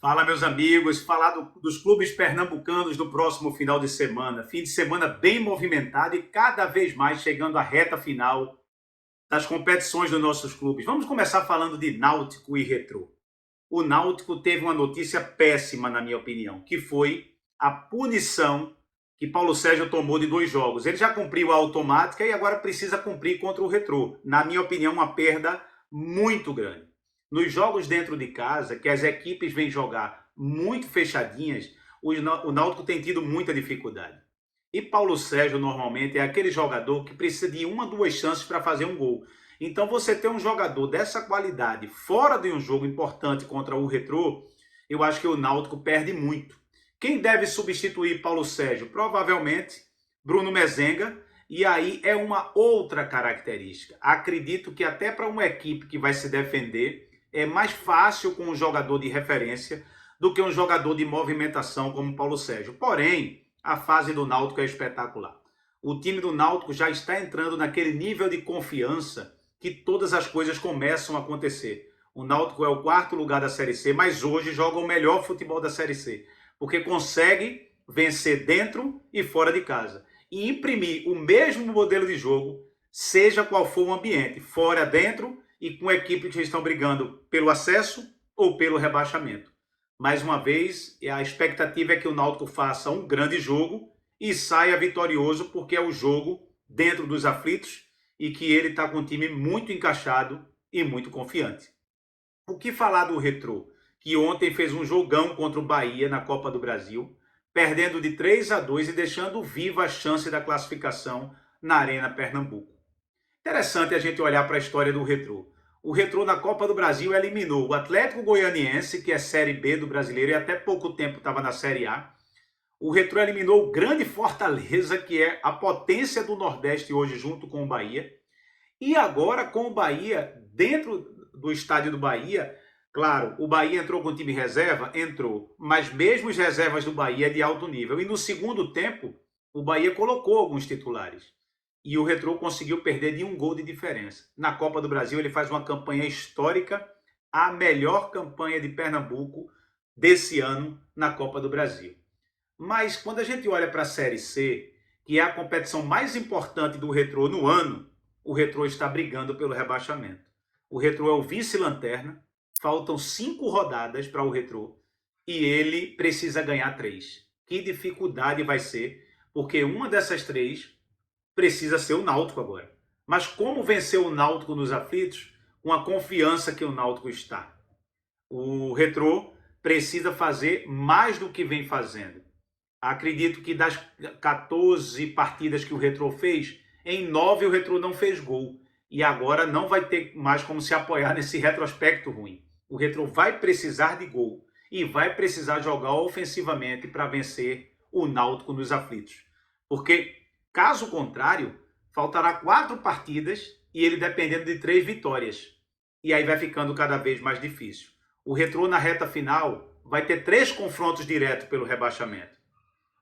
Fala, meus amigos, falar dos clubes pernambucanos do próximo final de semana. Fim de semana bem movimentado e cada vez mais chegando à reta final das competições dos nossos clubes. Vamos começar falando de Náutico e Retrô. O Náutico teve uma notícia péssima, na minha opinião, que foi a punição que Paulo Sérgio tomou de 2 jogos. Ele já cumpriu a automática e agora precisa cumprir contra o Retrô. Na minha opinião, uma perda muito grande. Nos jogos dentro de casa, que as equipes vêm jogar muito fechadinhas, o Náutico tem tido muita dificuldade. E Paulo Sérgio, normalmente, é aquele jogador que precisa de 1, 2 chances para fazer um gol. Então, você ter um jogador dessa qualidade fora de um jogo importante contra o Retrô, eu acho que o Náutico perde muito. Quem deve substituir Paulo Sérgio? Provavelmente Bruno Mezenga, e aí é uma outra característica. Acredito que até para uma equipe que vai se defender, é mais fácil com um jogador de referência do que um jogador de movimentação como Paulo Sérgio. Porém, a fase do Náutico é espetacular. O time do Náutico já está entrando naquele nível de confiança que todas as coisas começam a acontecer. O Náutico é o 4º lugar da Série C, mas hoje joga o melhor futebol da Série C, porque consegue vencer dentro e fora de casa e imprimir o mesmo modelo de jogo, seja qual for o ambiente, fora, dentro e com equipes que estão brigando pelo acesso ou pelo rebaixamento. Mais uma vez, a expectativa é que o Náutico faça um grande jogo e saia vitorioso, porque é o jogo dentro dos aflitos e que ele está com um time muito encaixado e muito confiante. O que falar do Retrô, que ontem fez um jogão contra o Bahia na Copa do Brasil, perdendo de 3-2 e deixando viva a chance da classificação na Arena Pernambuco. Interessante a gente olhar para a história do Retrô. O Retrô na Copa do Brasil eliminou o Atlético Goianiense, que é Série B do Brasileiro e até pouco tempo estava na Série A. O Retrô eliminou o grande Fortaleza, que é a potência do Nordeste hoje, junto com o Bahia. E agora com o Bahia, dentro do estádio do Bahia, claro, o Bahia entrou com o time reserva? Entrou, mas mesmo as reservas do Bahia é de alto nível. E no segundo tempo, o Bahia colocou alguns titulares. E o Retrô conseguiu perder de 1 gol de diferença. Na Copa do Brasil, ele faz uma campanha histórica, a melhor campanha de Pernambuco desse ano na Copa do Brasil. Mas quando a gente olha para a Série C, que é a competição mais importante do Retrô no ano, o Retrô está brigando pelo rebaixamento. O Retrô é o vice-lanterna, faltam 5 rodadas para o Retrô e ele precisa ganhar 3. Que dificuldade vai ser, porque uma dessas 3 precisa ser o Náutico agora. Mas como vencer o Náutico nos aflitos? Com a confiança que o Náutico está. O Retrô precisa fazer mais do que vem fazendo. Acredito que das 14 partidas que o Retrô fez, em 9 o Retrô não fez gol. E agora não vai ter mais como se apoiar nesse retrospecto ruim. O Retrô vai precisar de gol e vai precisar jogar ofensivamente para vencer o Náutico nos aflitos. Porque, caso contrário, faltará 4 partidas e ele dependendo de 3 vitórias. E aí vai ficando cada vez mais difícil. O Retrô na reta final vai ter 3 confrontos diretos pelo rebaixamento.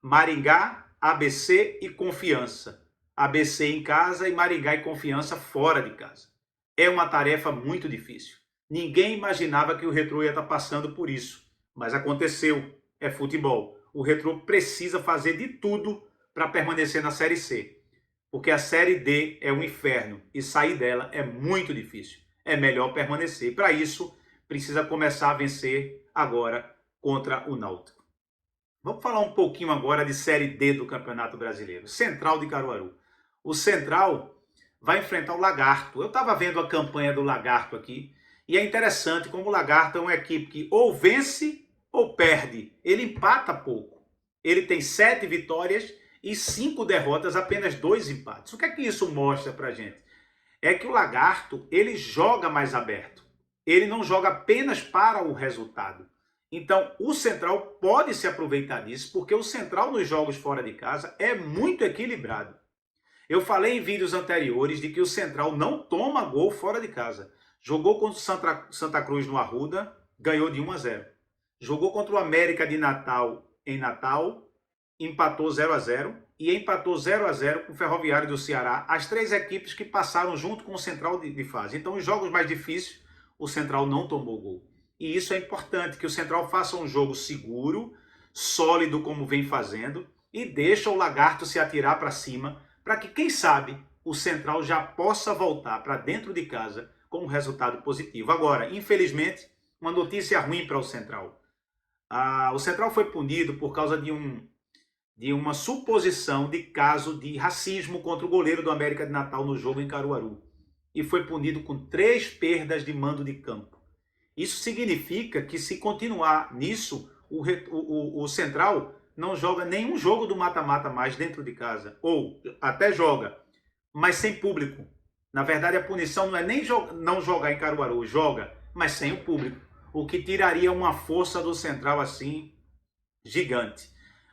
Maringá, ABC e Confiança. ABC em casa e Maringá e Confiança fora de casa. É uma tarefa muito difícil. Ninguém imaginava que o Retrô ia estar passando por isso, mas aconteceu. É futebol. O Retrô precisa fazer de tudo para permanecer na Série C, porque a Série D é um inferno e sair dela é muito difícil. É melhor permanecer. Para isso, precisa começar a vencer agora contra o Náutico. Vamos falar um pouquinho agora de Série D do Campeonato Brasileiro. Central de Caruaru. O Central vai enfrentar o Lagarto. Eu estava vendo a campanha do Lagarto aqui e é interessante como o Lagarto é uma equipe que ou vence ou perde. Ele empata pouco. Ele tem 7 vitórias e 5 derrotas, apenas 2 empates. O que é que isso mostra pra gente? É que o Lagarto, ele joga mais aberto. Ele não joga apenas para o resultado. Então, o Central pode se aproveitar disso, porque o Central nos jogos fora de casa é muito equilibrado. Eu falei em vídeos anteriores de que o Central não toma gol fora de casa. Jogou contra o Santa Cruz no Arruda, ganhou de 1-0. Jogou contra o América de Natal em Natal, empatou 0-0 e empatou 0-0 com o Ferroviário do Ceará, as 3 equipes que passaram junto com o Central de fase. Então, os jogos mais difíceis, o Central não tomou gol. E isso é importante, que o Central faça um jogo seguro, sólido como vem fazendo, e deixa o Lagarto se atirar para cima, para que, quem sabe, o Central já possa voltar para dentro de casa com um resultado positivo. Agora, infelizmente, uma notícia ruim para o Central. O Central foi punido por causa de uma suposição de caso de racismo contra o goleiro do América de Natal no jogo em Caruaru. E foi punido com 3 perdas de mando de campo. Isso significa que, se continuar nisso, o Central não joga nenhum jogo do mata-mata mais dentro de casa. Ou até joga, mas sem público. Na verdade, a punição não é nem não jogar em Caruaru, joga, mas sem o público. O que tiraria uma força do Central assim gigante.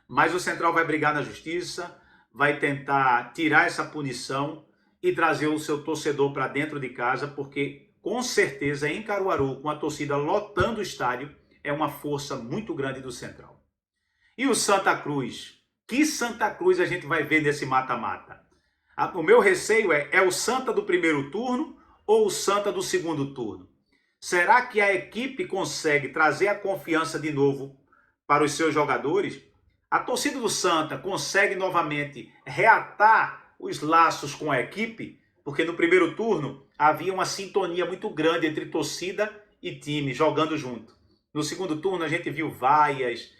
Mas o Central vai brigar na justiça, vai tentar tirar essa punição e trazer o seu torcedor para dentro de casa, porque com certeza em Caruaru, com a torcida lotando o estádio, é uma força muito grande do Central. E o Santa Cruz? Que Santa Cruz a gente vai ver nesse mata-mata? O meu receio é o Santa do primeiro turno ou o Santa do segundo turno? Será que a equipe consegue trazer a confiança de novo para os seus jogadores? A torcida do Santa consegue novamente reatar os laços com a equipe? Porque no primeiro turno havia uma sintonia muito grande entre torcida e time jogando junto. No segundo turno a gente viu vaias,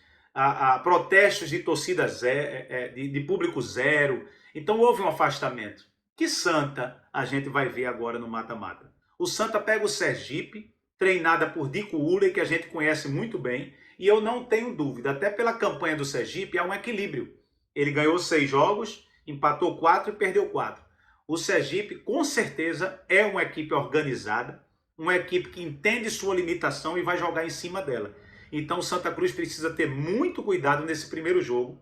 protestos de torcida zero, de público zero. Então houve um afastamento. Que Santa a gente vai ver agora no mata-mata? O Santa pega o Sergipe, treinada por Dico Uller, que a gente conhece muito bem, e eu não tenho dúvida, até pela campanha do Sergipe, há um equilíbrio. Ele ganhou 6 jogos, empatou 4 e perdeu 4. O Sergipe, com certeza, é uma equipe organizada, uma equipe que entende sua limitação e vai jogar em cima dela. Então o Santa Cruz precisa ter muito cuidado nesse primeiro jogo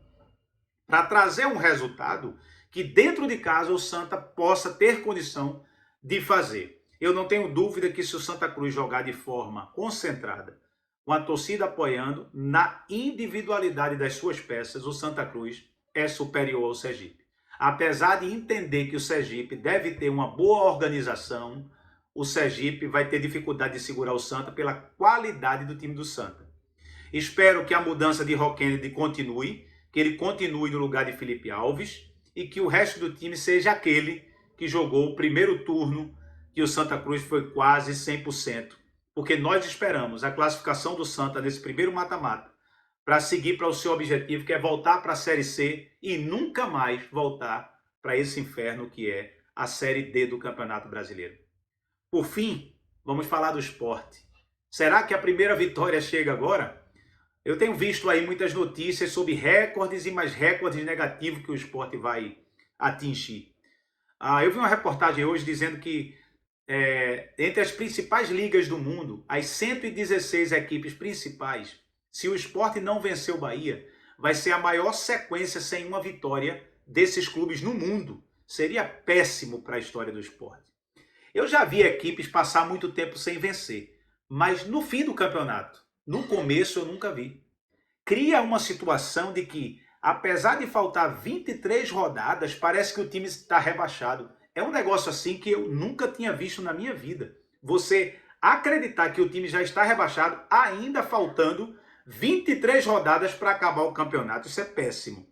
para trazer um resultado que dentro de casa o Santa possa ter condição de fazer. Eu não tenho dúvida que, se o Santa Cruz jogar de forma concentrada, com a torcida apoiando, na individualidade das suas peças, o Santa Cruz é superior ao Sergipe. Apesar de entender que o Sergipe deve ter uma boa organização, o Sergipe vai ter dificuldade de segurar o Santa pela qualidade do time do Santa. Espero que a mudança de Rock Kennedy continue, que ele continue no lugar de Felipe Alves e que o resto do time seja aquele que jogou o primeiro turno, que o Santa Cruz foi quase 100%. Porque nós esperamos a classificação do Santa nesse primeiro mata-mata para seguir para o seu objetivo, que é voltar para a Série C e nunca mais voltar para esse inferno que é a Série D do Campeonato Brasileiro. Por fim, vamos falar do Sport. Será que a primeira vitória chega agora? Eu tenho visto aí muitas notícias sobre recordes e mais recordes negativos que o Sport vai atingir. Eu vi uma reportagem hoje dizendo que entre as principais ligas do mundo, as 116 equipes principais, se o Sport não vencer o Bahia, vai ser a maior sequência sem uma vitória desses clubes no mundo. Seria péssimo para a história do Sport. Eu já vi equipes passar muito tempo sem vencer, mas no fim do campeonato, no começo eu nunca vi. Cria uma situação de que, apesar de faltar 23 rodadas, parece que o time está rebaixado. É um negócio assim que eu nunca tinha visto na minha vida. Você acreditar que o time já está rebaixado, ainda faltando 23 rodadas para acabar o campeonato. Isso é péssimo.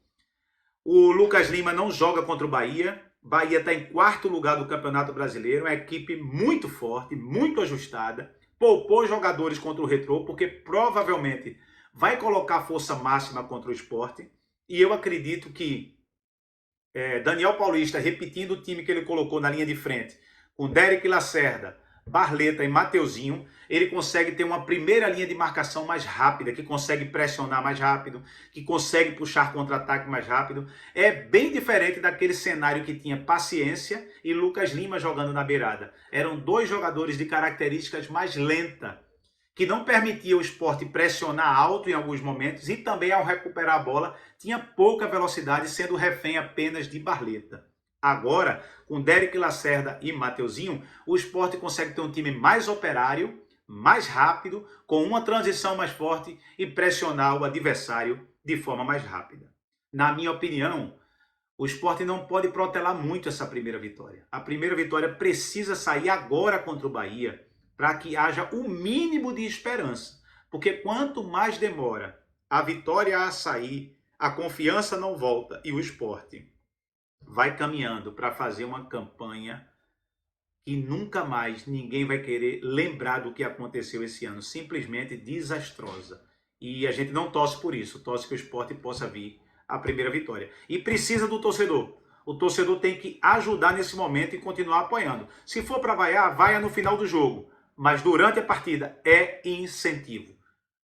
O Lucas Lima não joga contra o Bahia. Bahia está em 4º lugar do Campeonato Brasileiro. É uma equipe muito forte, muito ajustada. Poupou jogadores contra o Retrô, porque provavelmente vai colocar força máxima contra o Sport. E eu acredito que Daniel Paulista, repetindo o time que ele colocou na linha de frente, com Derek Lacerda, Barleta e Mateuzinho, ele consegue ter uma primeira linha de marcação mais rápida, que consegue pressionar mais rápido, que consegue puxar contra-ataque mais rápido. É bem diferente daquele cenário que tinha Paciência e Lucas Lima jogando na beirada. Eram 2 jogadores de características mais lentas, que não permitia o Sport pressionar alto em alguns momentos e também, ao recuperar a bola, tinha pouca velocidade, sendo refém apenas de Barleta. Agora, com Derek Lacerda e Mateuzinho, o Sport consegue ter um time mais operário, mais rápido, com uma transição mais forte e pressionar o adversário de forma mais rápida. Na minha opinião, o Sport não pode protelar muito essa primeira vitória. A primeira vitória precisa sair agora contra o Bahia, para que haja o mínimo de esperança. Porque quanto mais demora a vitória a sair, a confiança não volta e o esporte vai caminhando para fazer uma campanha que nunca mais ninguém vai querer lembrar do que aconteceu esse ano. Simplesmente desastrosa. E a gente não torce por isso, torce que o esporte possa vir a primeira vitória. E precisa do torcedor. O torcedor tem que ajudar nesse momento e continuar apoiando. Se for para vaiar, vaia no final do jogo. Mas durante a partida é incentivo.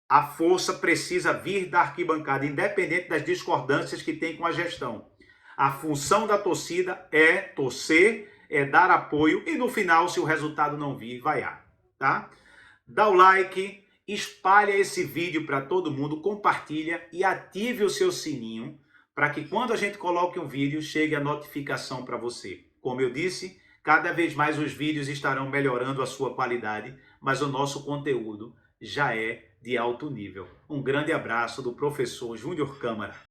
A força precisa vir da arquibancada, independente das discordâncias que tem com a gestão. A função da torcida é torcer, é dar apoio e no final, se o resultado não vir, vaiar, tá? Dá o like, espalha esse vídeo para todo mundo, compartilha e ative o seu sininho para que quando a gente coloque um vídeo, chegue a notificação para você. Como eu disse, cada vez mais os vídeos estarão melhorando a sua qualidade, mas o nosso conteúdo já é de alto nível. Um grande abraço do professor Júnior Câmara.